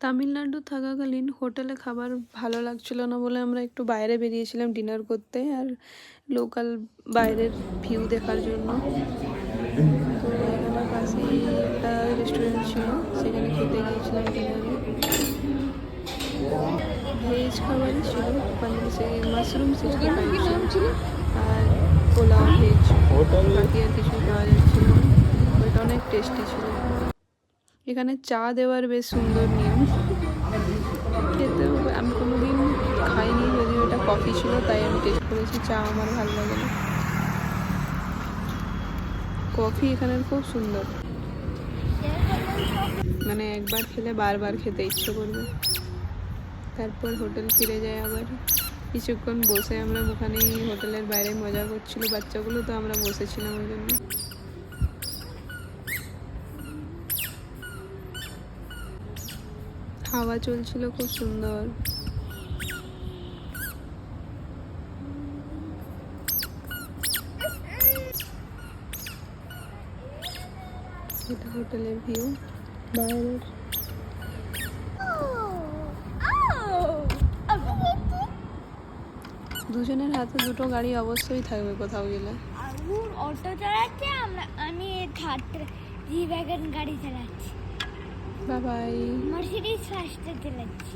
তামিলনাড়ু থাকাকালীন হোটেলে খাবার ভালো লাগছিল না বলে আমরা একটু বাইরে বেরিয়েছিলাম ডিনার করতে আর লোকাল বাইরের ভিউ দেখার জন্য। তো এখানে পাশেই একটা রেস্টুরেন্ট ছিল, সেখানে খেতে গিয়েছিলাম ডিনারে। ভেজ খাবারই ছিল, পানির মাশরুম 65 ছিল আর পোলাও ভেজ, বাকি আর কিছু পাওয়া যাচ্ছিল না। ওইটা অনেক টেস্টি ছিল। এখানে চা দেওয়ার বেশ সুন্দর নিয়ম, খেতে আমি কোনোদিন খাইনি, যদিও এটা কফি ছিল তাই আমি টেস্ট করেছি। চা আমার ভালো লাগে না, কফি এখানের খুব সুন্দর, মানে একবার খেলে বারবার খেতে ইচ্ছে করবে। তারপর হোটেল ফিরে যায় আবার। কিছুক্ষণ বসে আমরা ওখানেই হোটেলের বাইরে মজা করছিল বাচ্চাগুলো, তো আমরা বসেছিলাম ওই জন্য। হাওয়া চলছিল খুব সুন্দর। এটা হোটেলের ভিউ বাইরের। দুজনের হাতে দুটো গাড়ি অবশ্যই থাকবে কোথাও গেলে। অটো চালাচ্ছে, আমি জি ওয়াগন গাড়ি চালাচ্ছি। Bye bye. মার্সিডিজ ফাস্টার চালাচ্ছি।